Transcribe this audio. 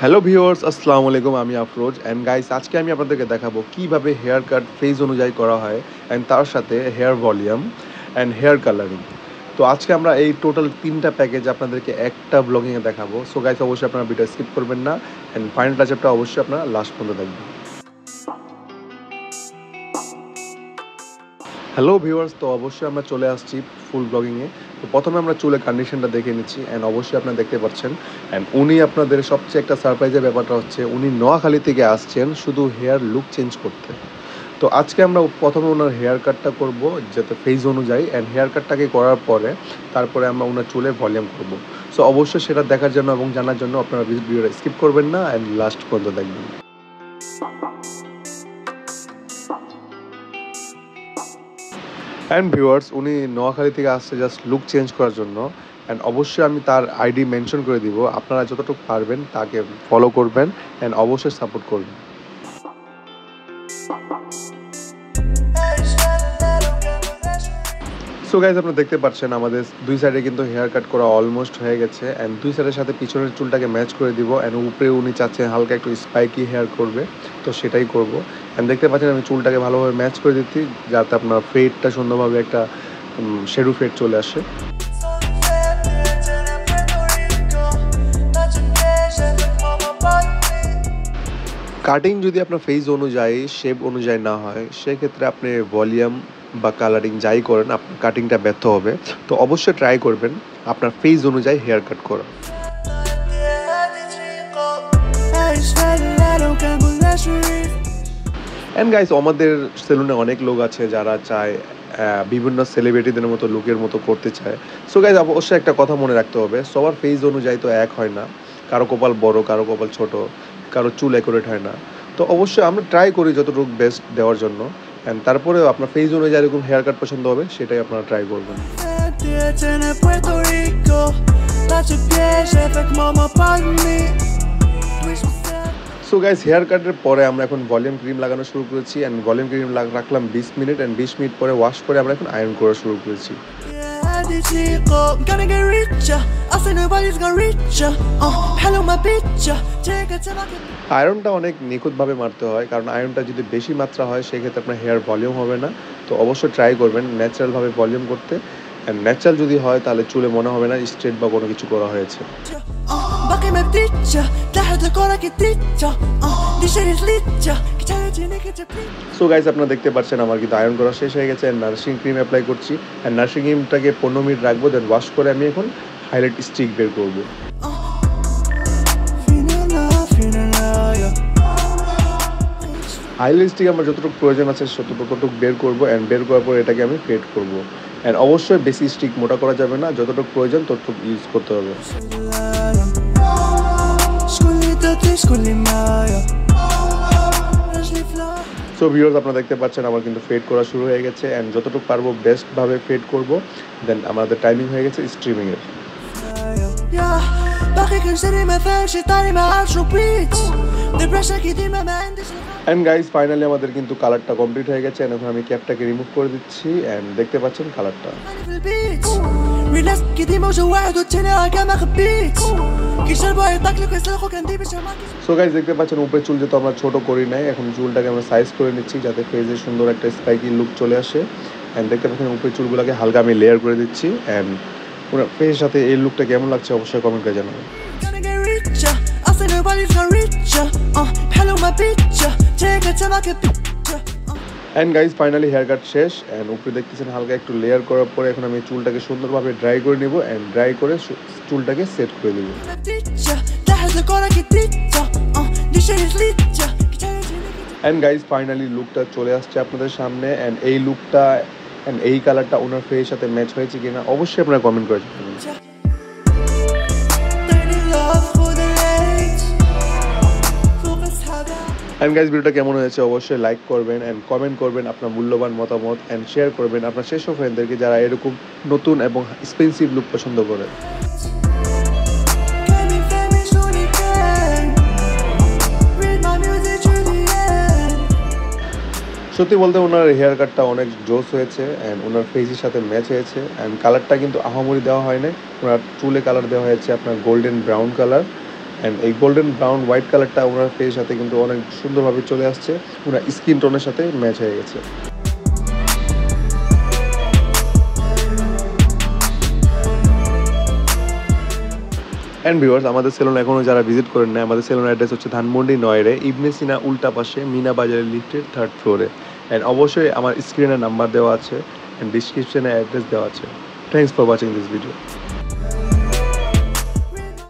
Hello viewers, আসসালামু আলাইকুম। আমি আফরোজ অ্যান্ড গাইস, আজকে আমি আপনাদেরকে দেখাবো কিভাবে হেয়ার কাট ফেজ অনুযায়ী করা হয় অ্যান্ড তার সাথে hair volume and hair colouring. তো আজকে আমরা এই টোটাল 3টা প্যাকেজ আপনাদেরকে একটা ব্লগিংয়ে দেখাবো। সো গাইস, অবশ্যই আপনারা ভিডিও স্কিপ করবেন না অ্যান্ড ফাইনাল টাচআপটা অবশ্যই আপনারা লাস্ট পর্যন্ত দেখবেন। হ্যালো ভিউয়ার্স, তো অবশ্যই আমরা চলে আসছি ফুল ব্লগিংয়ে। তো প্রথমে আমরা চুলের কন্ডিশনটা দেখে নিচ্ছি অ্যান্ড অবশ্যই আপনারা দেখতে পাচ্ছেন অ্যান্ড উনি আপনাদের সবচেয়ে একটা সারপ্রাইজের ব্যাপারটা হচ্ছে উনি নোয়াখালী থেকে আসছেন শুধু হেয়ার লুক চেঞ্জ করতে। তো আজকে আমরা প্রথমে ওনার হেয়ার কাটটা করব যাতে ফেজ অনুযায়ী অ্যান্ড হেয়ার কাটটাকে করার পরে তারপরে আমরা ওনার চুলের ভলিউম করব। সো অবশ্যই সেটা দেখার জন্য এবং জানার জন্য আপনারা ভিডিওটা স্কিপ করবেন না অ্যান্ড লাস্ট পর্যন্ত দেখবেন। অ্যান্ড ভিউয়ার্স, উনি নোয়াখালী থেকে আসছে জাস্ট লুক চেঞ্জ করার জন্য অ্যান্ড অবশ্যই আমি তার আইডি মেনশন করে দিব। আপনারা যতটুকু পারবেন তাকে ফলো করবেন অ্যান্ড অবশ্যই সাপোর্ট করবেন। সো গাইজ, আপনারা দেখতে পাচ্ছেন আমাদের দুই সাইডে কিন্তু হেয়ার কাট করা অলমোস্ট হয়ে গেছে অ্যান্ড দুই সাইডের সাথে পিছনের চুলটাকে ম্যাচ করে দিব অ্যান্ড উপরে উনি চাচ্ছেন হালকা একটু স্পাইকি হেয়ার করবে, তো সেটাই করব। অ্যান্ড দেখতে পাচ্ছেন আমি চুলটাকে ভালোভাবে ম্যাচ করে দিচ্ছি যাতে আপনার ফেডটা সুন্দরভাবে একটা শেডু ফেড চলে আসে। কাটিং যদি আপনার ফেস অনুযায়ী শেপ অনুযায়ী না হয় সেক্ষেত্রে আপনি ভলিউম বা কালারিং যাই করেন আপনার কাটিংটা ব্যর্থ হবে। তো অবশ্যই ট্রাই করবেন আপনার ফেস অনুযায়ী হেয়ার কাট করা। অ্যান্ড গাইস, আমাদের সেলুনে অনেক লোক আছে যারা চায় বিভিন্ন সেলিব্রিটিদের মতো লুকের মতো করতে চায়। সো গাইস, অবশ্যই একটা কথা মনে রাখতে হবে, সবার ফেস অনুযায়ী তো এক হয় না। কারো কপাল বড়, কারো কপাল ছোট, কারো চুল অ্যাকুরেট হয় না। তো অবশ্যই আমরা ট্রাই করি যতটুকু বেস্ট দেওয়ার জন্য অ্যান্ড তারপরেও আপনার ফেস অনুযায়ী এরকম হেয়ার কাট পছন্দ হবে সেটাই আপনারা ট্রাই করবেন। সো গাইস, হেয়ার কাটের পরে আমরা এখন ভলিউম ক্রিম লাগানো শুরু করেছি অ্যান্ড ভলিউম ক্রিম রাখলাম 20 মিনিট অ্যান্ড 20 মিনিট পরে ওয়াশ করে আমরা এখন আয়রন করা শুরু করেছি। আয়রনটা অনেক নিখুঁতভাবে মারতে হয়, কারণ আয়রনটা যদি বেশি মাত্রা হয় সেক্ষেত্রে আপনার হেয়ার ভলিউম হবে না। তো অবশ্যই ট্রাই করবেন ন্যাচারালভাবে ভলিউম করতে অ্যান্ড ন্যাচারাল যদি হয় তাহলে চুলে মনে হবে না স্ট্রেট বা কোনো কিছু করা হয়েছে। সো গাইস, আপনারা দেখতে পাচ্ছেন আমার কিন্তু আয়রন করা শেষ হয়ে গেছে অ্যান্ড নার্সিং ক্রিম অ্যাপ্লাই করছি অ্যান্ড নার্সিং ক্রিমটাকে 15 মিনিট রাখবো, দেন ওয়াশ করে আমি এখন হাইলাইট স্টিক বের করবো। হাইলাইট স্টিক আমার যতটুকু প্রয়োজন আছে ততটুকু বের করবো অ্যান্ড বের করার পর এটাকে আমি ফেড করবো অ্যান্ড অবশ্যই বেশি স্টিক মোটা করা যাবে না, যতটুকু প্রয়োজন ততটুকু ইউজ করতে হবে। সো ভিউয়ার্স, আপনারা দেখতে পাচ্ছেন আমার কিন্তু ফেড করা শুরু হয়ে গেছে অ্যান্ড যতটুকু পারবো বেস্টভাবে ফেড করবো। দেন আমাদের টাইমিং হয়ে গেছে স্ট্রিমিংয়ের। অ্যান্ড গাইস, ফাইনালি আমাদের কিন্তু কালারটা কমপ্লিট হয়ে গেছে অ্যান্ড এখন আমি ক্যাপটাকে রিমুভ করে দিচ্ছি অ্যান্ড দেখতে পাচ্ছেন কালারটা। সো গাইস, দেখতে পাচ্ছেন উপরে চুল যেহেতু আমরা ছোট করি নাই, এখন চুলটাকে আমরা সাইজ করে নিচ্ছি যাতে ফেজে সুন্দর একটা স্পাইকি লুক চলে আসে অ্যান্ড দেখতে পাচ্ছেন উপরে চুলগুলোকে হালকা আমি লেয়ার করে দিচ্ছি অ্যান্ড ওনার ফেজের সাথে এই লুকটা কেমন লাগছে অবশ্যই কমেন্ট করে জানাবেন। And guys, finally haircut শেষ অ্যান্ড উপরে দেখতেছেন হালকা একটু লেয়ার করার পরে এখন আমি চুলটাকে সুন্দরভাবে ড্রাই করে নেব অ্যান্ড ড্রাই করে চুলটাকে সেট করে দেবো। অ্যান্ড গাইজ, ফাইনালি লুকটা চলে আসছে আপনাদের সামনে অ্যান্ড এই লুকটা অ্যান্ড এই কালারটা ওনার ফেসের সাথে ম্যাচ হয়েছে কিনা অবশ্যই আপনারা কমেন্ট করে জানাবেন। অ্যান্ড গাইজ, ভিডিওটা কেমন হয়েছে অবশ্যই লাইক করবেন অ্যান্ড কমেন্ট করবেন আপনার মূল্যবান মতামত অ্যান্ড শেয়ার করবেন আপনার সেসব ফ্রেন্ডদেরকে যারা এরকম নতুন এবং এক্সপেন্সিভ লুক পছন্দ করে। সত্যি বলতে ওনার হেয়ার কাটটা অনেক জোস হয়েছে অ্যান্ড ওনার ফেসের সাথে ম্যাচ হয়েছে অ্যান্ড কালারটা কিন্তু আহামরি দেওয়া হয় না, ওনার চুলে কালার দেওয়া হয়েছে আপনার গোল্ডেন ব্রাউন কালার অ্যান্ড এই গোল্ডেন ব্রাউন হোয়াইট কালারটা ওনার ফেসের সাথে কিন্তু অনেক সুন্দরভাবে চলে আসছে, ওনার স্কিন টোনের সাথে ম্যাচ হয়ে গেছে। অ্যান্ড ভিউয়ার্স, আমাদের সেলুন এখনও যারা ভিজিট করেন না, আমাদের সেলুন অ্যাড্রেস হচ্ছে ধানমন্ডি 9 ইবনে সিনা উল্টা পাশে মিনা বাজারের লিফটের 3rd ফ্লোরে। অ্যান্ড অবশ্যই আমার স্ক্রিনে নাম্বার দেওয়া আছে অ্যান্ড ডিসক্রিপশনে অ্যাড্রেস দেওয়া আছে। Thanks for watching this video.